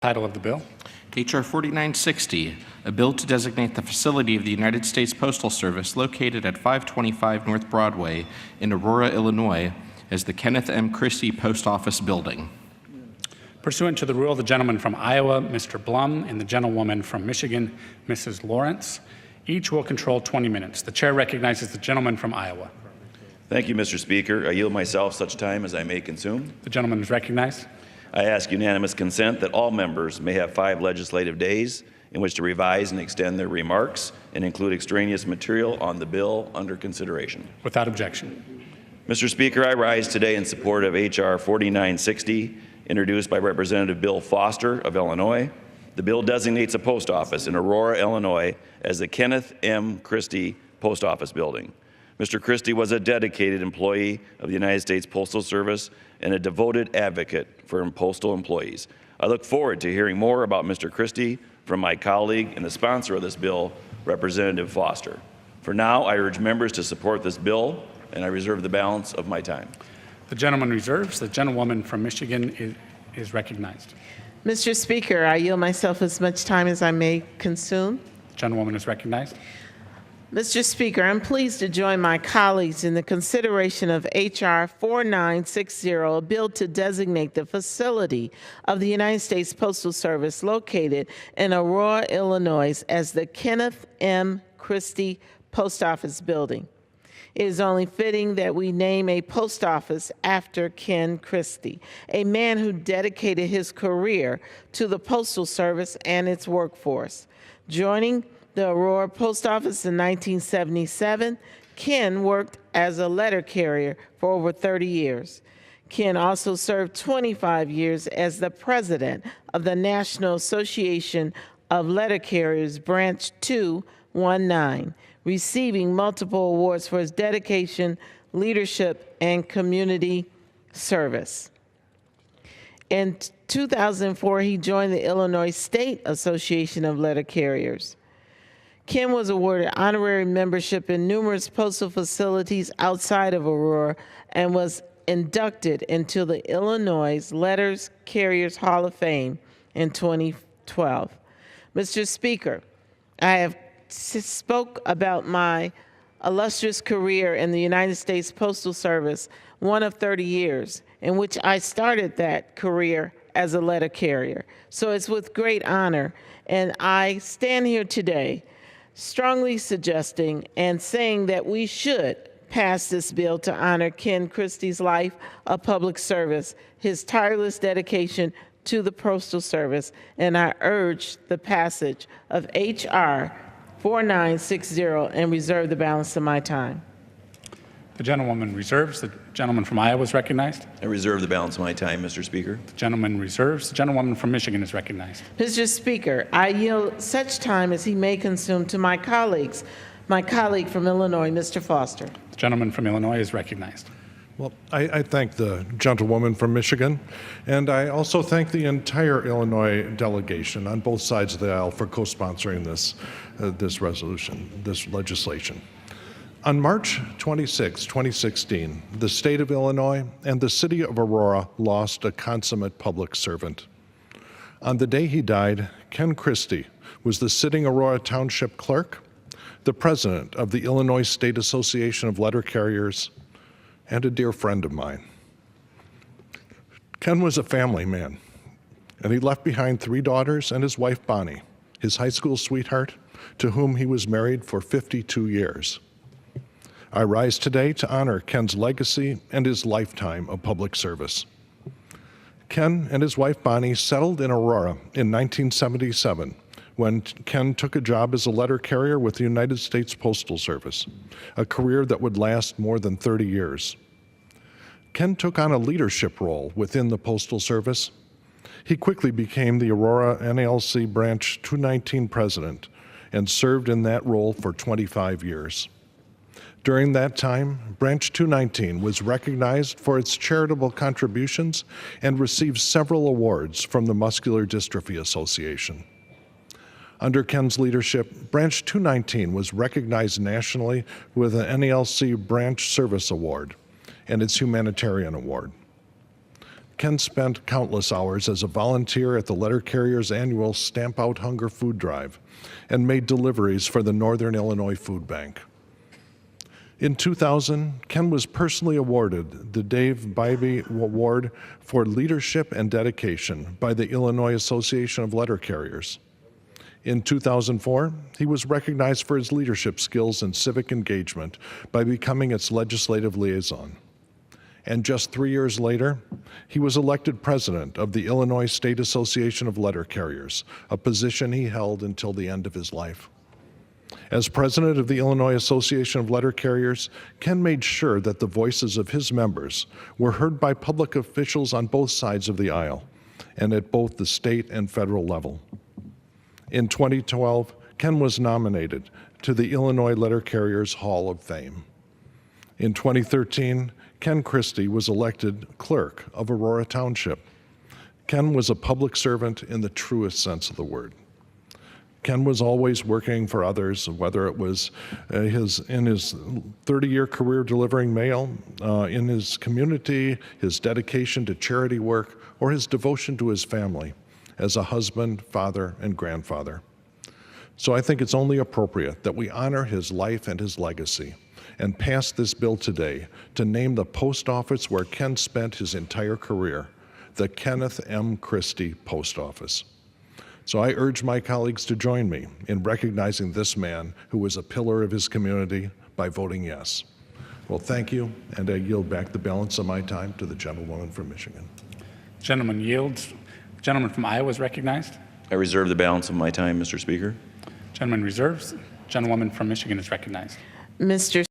Title of the bill. H.R. 4960, a bill to designate the facility of the United States Postal Service located at 525 North Broadway in Aurora, Illinois, as the Kenneth M. Christie Post Office Building. Pursuant to the rule, the gentleman from Iowa, Mr. Blum, and the gentlewoman from Michigan, Mrs. Lawrence, each will control 20 minutes. The chair recognizes the gentleman from Iowa. Thank you, Mr. Speaker. I yield myself such time as I may consume. The gentleman is recognized. I ask unanimous consent that all members may have 5 legislative days in which to revise and extend their remarks and include extraneous material on the bill under consideration. Without objection. Mr. Speaker, I rise today in support of H.R. 4960, introduced by Representative Bill Foster of Illinois. The bill designates a post office in Aurora, Illinois as the Kenneth M. Christie Post Office Building. Mr. Christie was a dedicated employee of the United States Postal Service and a devoted advocate for postal employees. I look forward to hearing more about Mr. Christie from my colleague and the sponsor of this bill, Representative Foster. For now, I urge members to support this bill, and I reserve the balance of my time. The gentleman reserves. The gentlewoman from Michigan is recognized. Mr. Speaker, I yield myself as much time as I may consume. The gentlewoman is recognized. Mr. Speaker, I'm pleased to join my colleagues in the consideration of H.R. 4960, a bill to designate the facility of the United States Postal Service located in Aurora, Illinois as the Kenneth M. Christie Post Office Building. It is only fitting that we name a post office after Ken Christie, a man who dedicated his career to the Postal Service and its workforce. Joining the Aurora Post Office in 1977, Ken worked as a letter carrier for over 30 years. Ken also served 25 years as the president of the National Association of Letter Carriers, Branch 219, receiving multiple awards for his dedication, leadership, and community service. In 2004, he joined the Illinois State Association of Letter Carriers. Ken was awarded honorary membership in numerous postal facilities outside of Aurora and was inducted into the Illinois Letters Carriers Hall of Fame in 2012. Mr. Speaker, I have spoke about my illustrious career in the United States Postal Service, one of 30 years, in which I started that career as a letter carrier. So it's with great honor, and I stand here today strongly suggesting and saying that we should pass this bill to honor Ken Christie's life of public service, his tireless dedication to the Postal Service, and I urge the passage of H.R. 4960 and reserve the balance of my time. The gentlewoman reserves. The gentleman from Iowa is recognized. I reserve the balance of my time, Mr. Speaker. The gentleman reserves. The gentlewoman from Michigan is recognized. Mr. Speaker, I yield such time as he may consume to my colleagues. My colleague from Illinois, Mr. Foster. The gentleman from Illinois is recognized. Well, I thank the gentlewoman from Michigan, and I also thank the entire Illinois delegation on both sides of the aisle for co-sponsoring this resolution, this legislation. On March 26, 2016, the state of Illinois and the city of Aurora lost a consummate public servant. On the day he died, Ken Christie was the sitting Aurora Township clerk, the president of the Illinois State Association of Letter Carriers, and a dear friend of mine. Ken was a family man, and he left behind 3 daughters and his wife Bonnie, his high school sweetheart, to whom he was married for 52 years. I rise today to honor Ken's legacy and his lifetime of public service. Ken and his wife Bonnie settled in Aurora in 1977 when Ken took a job as a letter carrier with the United States Postal Service, a career that would last more than 30 years. Ken took on a leadership role within the Postal Service. He quickly became the Aurora NALC Branch 219 president and served in that role for 25 years. During that time, Branch 219 was recognized for its charitable contributions and received several awards from the Muscular Dystrophy Association. Under Ken's leadership, Branch 219 was recognized nationally with an NALC Branch Service Award and its Humanitarian Award. Ken spent countless hours as a volunteer at the letter carrier's annual Stamp Out Hunger food drive and made deliveries for the Northern Illinois Food Bank. In 2000, Ken was personally awarded the Dave Bybee Award for Leadership and Dedication by the Illinois Association of Letter Carriers. In 2004, he was recognized for his leadership skills and civic engagement by becoming its legislative liaison. And just 3 years later, he was elected president of the Illinois State Association of Letter Carriers, a position he held until the end of his life. As president of the Illinois Association of Letter Carriers, Ken made sure that the voices of his members were heard by public officials on both sides of the aisle and at both the state and federal level. In 2012, Ken was nominated to the Illinois Letter Carriers Hall of Fame. In 2013, Ken Christie was elected clerk of Aurora Township. Ken was a public servant in the truest sense of the word. Ken was always working for others, whether it was in his 30-year career delivering mail, in his community, his dedication to charity work, or his devotion to his family as a husband, father, and grandfather. So I think it's only appropriate that we honor his life and his legacy and pass this bill today to name the post office where Ken spent his entire career, the Kenneth M. Christie Post Office. So I urge my colleagues to join me in recognizing this man who was a pillar of his community by voting yes. Well, thank you, and I yield back the balance of my time to the gentlewoman from Michigan. Gentleman yields. Gentleman from Iowa is recognized. I reserve the balance of my time, Mr. Speaker. Gentleman reserves. Gentlewoman from Michigan is recognized. Mr.